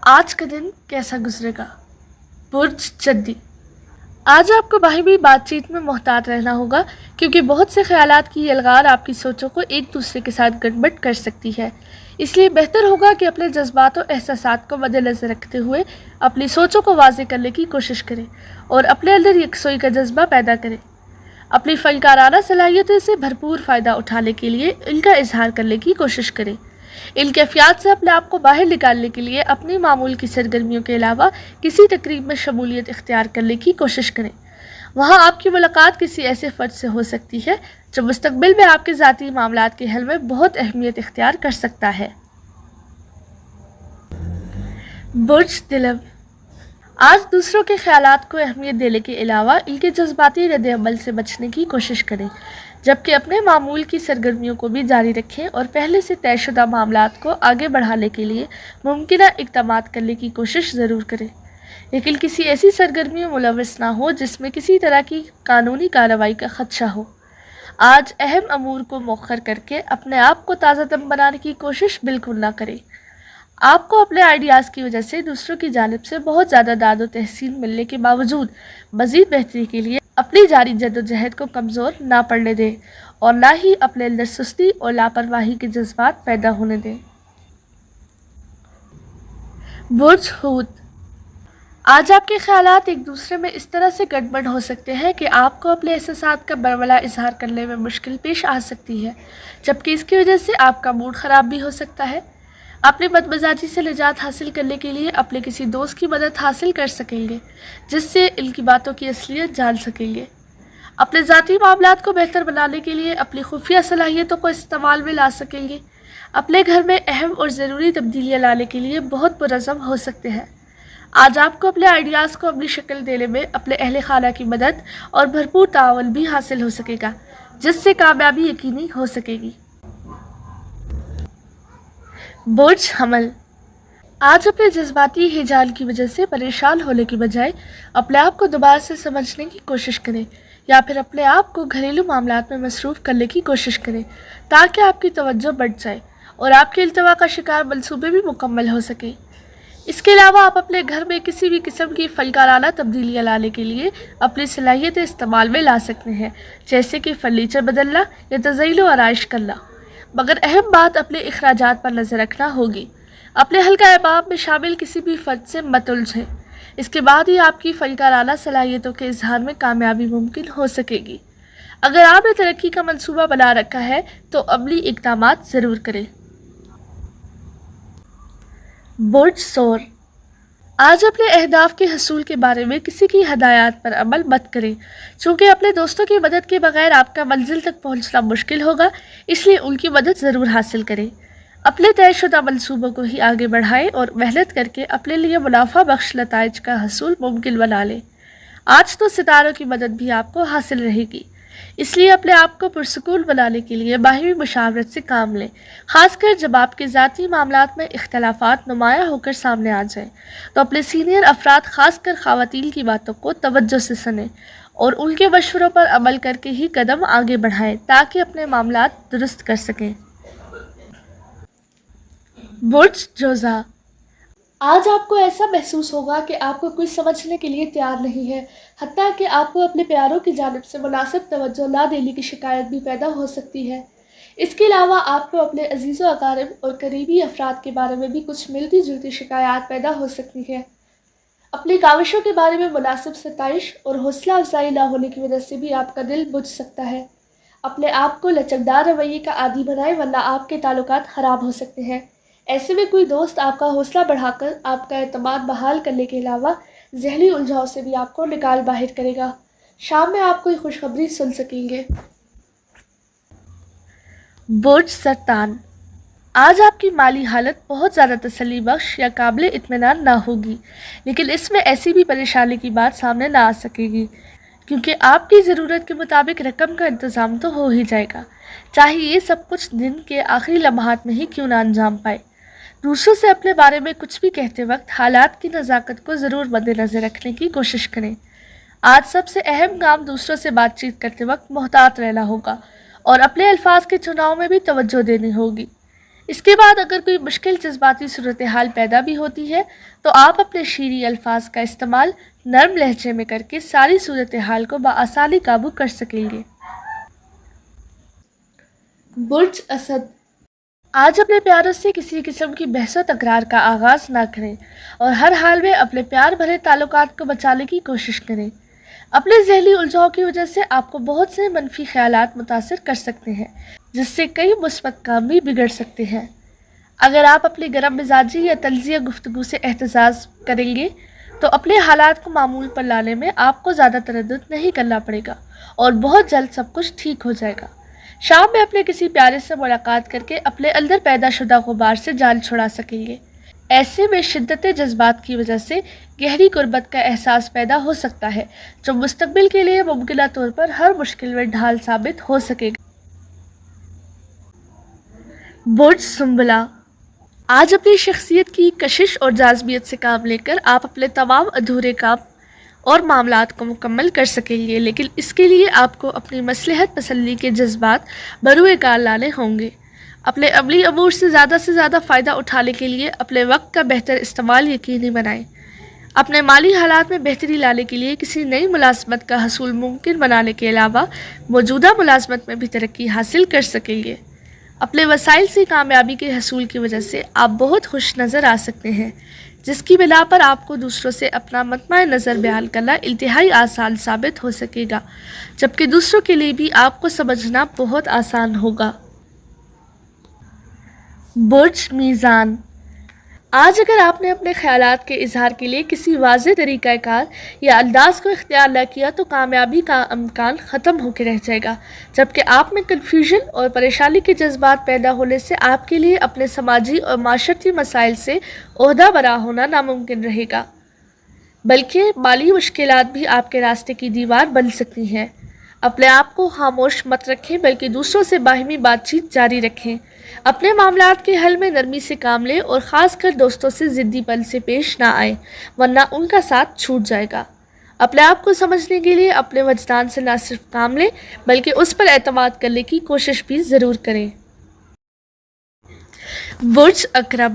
آج کا دن کیسا گزرے گا؟ برج جدی۔ آج آپ کو باہمی بات چیت میں محتاط رہنا ہوگا کیونکہ بہت سے خیالات کی الغار آپ کی سوچوں کو ایک دوسرے کے ساتھ گڑبڑ کر سکتی ہے، اس لیے بہتر ہوگا کہ اپنے جذبات و احساسات کو مد نظر رکھتے ہوئے اپنی سوچوں کو واضح کرنے کی کوشش کریں اور اپنے اندر یکسوئی کا جذبہ پیدا کریں۔ اپنی فنکارانہ صلاحیتوں سے بھرپور فائدہ اٹھانے کے لیے ان کا اظہار کرنے کی کوشش کریں۔ ان کیفیات سے اپنے آپ کو باہر نکالنے کے لیے اپنی معمول کی سرگرمیوں کے علاوہ کسی تقریب میں شمولیت اختیار کرنے کی کوشش کریں۔ وہاں آپ کی ملاقات کسی ایسے فرد سے ہو سکتی ہے جو مستقبل میں آپ کے ذاتی معاملات کے حل میں بہت اہمیت اختیار کر سکتا ہے۔ برج دلو۔ آج دوسروں کے خیالات کو اہمیت دینے کے علاوہ ان کے جذباتی رد عمل سے بچنے کی کوشش کریں، جبکہ اپنے معمول کی سرگرمیوں کو بھی جاری رکھیں اور پہلے سے طے شدہ معاملات کو آگے بڑھانے کے لیے ممکنہ اقدامات کرنے کی کوشش ضرور کریں، لیکن کسی ایسی سرگرمی میں ملوث نہ ہو جس میں کسی طرح کی قانونی کارروائی کا خدشہ ہو۔ آج اہم امور کو مؤخر کر کے اپنے آپ کو تازہ دم بنانے کی کوشش بالکل نہ کریں۔ آپ کو اپنے آئیڈیاز کی وجہ سے دوسروں کی جانب سے بہت زیادہ داد و تحسین ملنے کے باوجود مزید بہتری کے لیے اپنی جاری جدوجہد کو کمزور نہ پڑنے دیں اور نہ ہی اپنے اندر سستی اور لاپرواہی کے جذبات پیدا ہونے دیں۔ برج حوت۔ آج آپ کے خیالات ایک دوسرے میں اس طرح سے گڑبڑ ہو سکتے ہیں کہ آپ کو اپنے احساسات کا برملا اظہار کرنے میں مشکل پیش آ سکتی ہے، جبکہ اس کی وجہ سے آپ کا موڈ خراب بھی ہو سکتا ہے۔ اپنی بدمزاجی سے نجات حاصل کرنے کے لیے اپنے کسی دوست کی مدد حاصل کر سکیں گے جس سے ان کی باتوں کی اصلیت جان سکیں گے۔ اپنے ذاتی معاملات کو بہتر بنانے کے لیے اپنی خفیہ صلاحیتوں کو استعمال میں لا سکیں گے۔ اپنے گھر میں اہم اور ضروری تبدیلیاں لانے کے لیے بہت پرعزم ہو سکتے ہیں۔ آج آپ کو اپنے آئیڈیاز کو اپنی شکل دینے میں اپنے اہل خانہ کی مدد اور بھرپور تعاون بھی حاصل ہو سکے گا جس سے کامیابی یقینی ہو سکے گی۔ برج حمل۔ آج اپنے جذباتی ہیجان کی وجہ سے پریشان ہونے کی بجائے اپنے آپ کو دوبارہ سے سمجھنے کی کوشش کریں یا پھر اپنے آپ کو گھریلو معاملات میں مصروف کرنے کی کوشش کریں تاکہ آپ کی توجہ بڑھ جائے اور آپ کے التوا کا شکار منصوبے بھی مکمل ہو سکیں۔ اس کے علاوہ آپ اپنے گھر میں کسی بھی قسم کی فنکارانہ تبدیلیاں لانے کے لیے اپنی صلاحیتیں استعمال میں لا سکتے ہیں، جیسے کہ فرنیچر بدلنا یا تزئین و آرائش کرنا، مگر اہم بات اپنے اخراجات پر نظر رکھنا ہوگی۔ اپنے حلقہ احباب میں شامل کسی بھی فرد سے مت الجھیں، اس کے بعد ہی آپ کی فنکارانہ صلاحیتوں کے اظہار میں کامیابی ممکن ہو سکے گی۔ اگر آپ نے ترقی کا منصوبہ بنا رکھا ہے تو عملی اقدامات ضرور کریں۔ برج ثور۔ آج اپنے اہداف کے حصول کے بارے میں کسی کی ہدایات پر عمل مت کریں، چونکہ اپنے دوستوں کی مدد کے بغیر آپ کا منزل تک پہنچنا مشکل ہوگا، اس لیے ان کی مدد ضرور حاصل کریں۔ اپنے طے شدہ منصوبوں کو ہی آگے بڑھائیں اور محنت کر کے اپنے لیے منافع بخش نتائج کا حصول ممکن بنا لیں۔ آج تو ستاروں کی مدد بھی آپ کو حاصل رہے گی، اس لیے اپنے آپ کو پرسکون بنانے کے لیے باہمی مشاورت سے کام لیں، خاص کر جب آپ کے ذاتی معاملات میں اختلافات نمایاں ہو کر سامنے آ جائیں تو اپنے سینئر افراد خاص کر خواتین کی باتوں کو توجہ سے سنیں اور ان کے مشوروں پر عمل کر کے ہی قدم آگے بڑھائیں تاکہ اپنے معاملات درست کر سکیں۔ برج جوزا۔ آج آپ کو ایسا محسوس ہوگا کہ آپ کو کچھ سمجھنے کے لیے تیار نہیں ہے، حتیٰ کہ آپ کو اپنے پیاروں کی جانب سے مناسب توجہ نہ دینے کی شکایت بھی پیدا ہو سکتی ہے۔ اس کے علاوہ آپ کو اپنے عزیز و اقارب اور قریبی افراد کے بارے میں بھی کچھ ملتی جلتی شکایات پیدا ہو سکتی ہیں۔ اپنی کاوشوں کے بارے میں مناسب ستائش اور حوصلہ افزائی نہ ہونے کی وجہ سے بھی آپ کا دل بجھ سکتا ہے۔ اپنے آپ کو لچکدار رویے کا عادی بنائیں ورنہ آپ کے تعلقات خراب ہو سکتے ہیں۔ ایسے میں کوئی دوست آپ کا حوصلہ بڑھا کر آپ کا اعتماد بحال کرنے کے علاوہ ذہنی الجھاؤ سے بھی آپ کو نکال باہر کرے گا۔ شام میں آپ کوئی خوشخبری سن سکیں گے۔ برج سرطان۔ آج آپ کی مالی حالت بہت زیادہ تسلی بخش یا قابل اطمینان نہ ہوگی، لیکن اس میں ایسی بھی پریشانی کی بات سامنے نہ آ سکے گی کیونکہ آپ کی ضرورت کے مطابق رقم کا انتظام تو ہو ہی جائے گا، چاہے یہ سب کچھ دن کے آخری لمحات میں ہی کیوں نہ انجام پائے۔ دوسروں سے اپنے بارے میں کچھ بھی کہتے وقت حالات کی نزاکت کو ضرور مد نظر رکھنے کی کوشش کریں۔ آج سب سے اہم کام دوسروں سے بات چیت کرتے وقت محتاط رہنا ہوگا اور اپنے الفاظ کے چناؤ میں بھی توجہ دینی ہوگی۔ اس کے بعد اگر کوئی مشکل جذباتی صورتحال پیدا بھی ہوتی ہے تو آپ اپنے شیریں الفاظ کا استعمال نرم لہجے میں کر کے ساری صورتحال کو بآسانی قابو کر سکیں گے۔ برج اسد، آج اپنے پیاروں سے کسی قسم کی بحث و تکرار کا آغاز نہ کریں اور ہر حال میں اپنے پیار بھرے تعلقات کو بچانے کی کوشش کریں۔ اپنے ذہنی الجھاؤ کی وجہ سے آپ کو بہت سے منفی خیالات متاثر کر سکتے ہیں، جس سے کئی مثبت کام بھی بگڑ سکتے ہیں۔ اگر آپ اپنی گرم مزاجی یا طنزیہ گفتگو سے احتجاج کریں گے تو اپنے حالات کو معمول پر لانے میں آپ کو زیادہ تردد نہیں کرنا پڑے گا اور بہت جلد سب کچھ ٹھیک ہو جائے گا۔ شام میں اپنے کسی پیارے سے ملاقات کر کے اپنے اندر پیدا شدہ غبار سے جان چھڑا سکیں گے۔ ایسے میں شدت جذبات کی وجہ سے گہری قربت کا احساس پیدا ہو سکتا ہے جو مستقبل کے لیے ممکنہ طور پر ہر مشکل میں ڈھال ثابت ہو سکے گا۔ برج سنبلہ، آج اپنی شخصیت کی کشش اور جاذبیت سے کام لے کر آپ اپنے تمام ادھورے کام اور معاملات کو مکمل کر سکیں گے، لیکن اس کے لیے آپ کو اپنی مصلحت پسندی کے جذبات بروئے کار لانے ہوں گے۔ اپنے عملی امور سے زیادہ فائدہ اٹھانے کے لیے اپنے وقت کا بہتر استعمال یقینی بنائیں۔ اپنے مالی حالات میں بہتری لانے کے لیے کسی نئی ملازمت کا حصول ممکن بنانے کے علاوہ موجودہ ملازمت میں بھی ترقی حاصل کر سکیں گے۔ اپنے وسائل سے کامیابی کے حصول کی وجہ سے آپ بہت خوش نظر آ سکتے ہیں، جس کی بنا پر آپ کو دوسروں سے اپنا مطمع نظر بیان کرنا انتہائی آسان ثابت ہو سکے گا، جبکہ دوسروں کے لیے بھی آپ کو سمجھنا بہت آسان ہوگا۔ برج میزان، آج اگر آپ نے اپنے خیالات کے اظہار کے لیے کسی واضح طریقہ کار یا انداز کو اختیار نہ کیا تو کامیابی کا امکان ختم ہو کے رہ جائے گا، جبکہ آپ میں کنفیوژن اور پریشانی کے جذبات پیدا ہونے سے آپ کے لیے اپنے سماجی اور معاشرتی مسائل سے عہدہ برا ہونا ناممکن رہے گا، بلکہ مالی مشکلات بھی آپ کے راستے کی دیوار بن سکتی ہیں۔ اپنے آپ کو خاموش مت رکھیں بلکہ دوسروں سے باہمی بات چیت جاری رکھیں۔ اپنے معاملات کے حل میں نرمی سے کام لیں اور خاص کر دوستوں سے ضدی پن سے پیش نہ آئیں ورنہ ان کا ساتھ چھوٹ جائے گا۔ اپنے آپ کو سمجھنے کے لیے اپنے وجدان سے نہ صرف کام لیں بلکہ اس پر اعتماد کرنے کی کوشش بھی ضرور کریں۔ برج عقرب،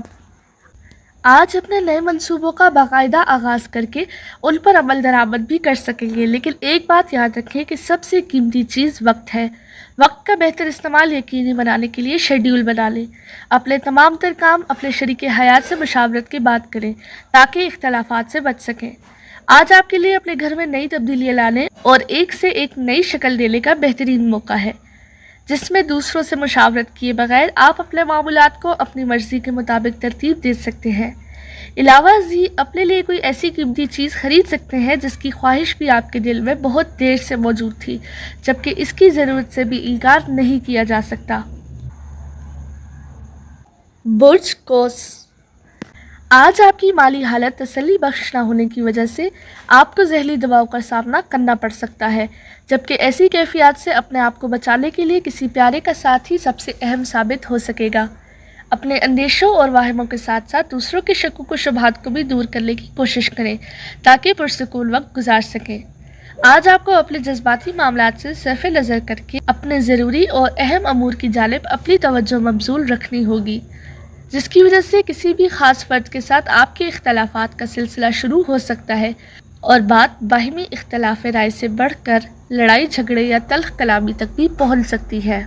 آج اپنے نئے منصوبوں کا باقاعدہ آغاز کر کے ان پر عمل درآمد بھی کر سکیں گے، لیکن ایک بات یاد رکھیں کہ سب سے قیمتی چیز وقت ہے۔ وقت کا بہتر استعمال یقینی بنانے کے لیے شیڈیول بنا لیں۔ اپنے تمام تر کام اپنے شریک حیات سے مشاورت کے بعد کریں تاکہ اختلافات سے بچ سکیں۔ آج آپ کے لیے اپنے گھر میں نئی تبدیلیاں لانے اور ایک سے ایک نئی شکل دینے کا بہترین موقع ہے، جس میں دوسروں سے مشاورت کیے بغیر آپ اپنے معاملات کو اپنی مرضی کے مطابق ترتیب دے سکتے ہیں۔ علاوہ ازیں اپنے لیے کوئی ایسی قیمتی چیز خرید سکتے ہیں جس کی خواہش بھی آپ کے دل میں بہت دیر سے موجود تھی، جبکہ اس کی ضرورت سے بھی انکار نہیں کیا جا سکتا۔ برج قوس، آج آپ کی مالی حالت تسلی بخش نہ ہونے کی وجہ سے آپ کو ذہنی دباؤ کا سامنا کرنا پڑ سکتا ہے، جبکہ ایسی کیفیات سے اپنے آپ کو بچانے کے لیے کسی پیارے کا ساتھ ہی سب سے اہم ثابت ہو سکے گا۔ اپنے اندیشوں اور واہموں کے ساتھ ساتھ دوسروں کے شکوک و شبہات کو بھی دور کرنے کی کوشش کریں تاکہ پرسکون وقت گزار سکیں۔ آج آپ کو اپنے جذباتی معاملات سے صرف نظر کر کے اپنے ضروری اور اہم امور کی جانب اپنی توجہ مبذول رکھنی ہوگی، جس کی وجہ سے کسی بھی خاص فرد کے ساتھ آپ کے اختلافات کا سلسلہ شروع ہو سکتا ہے اور بات باہمی اختلاف رائے سے بڑھ کر لڑائی جھگڑے یا تلخ کلامی تک بھی پہنچ سکتی ہے۔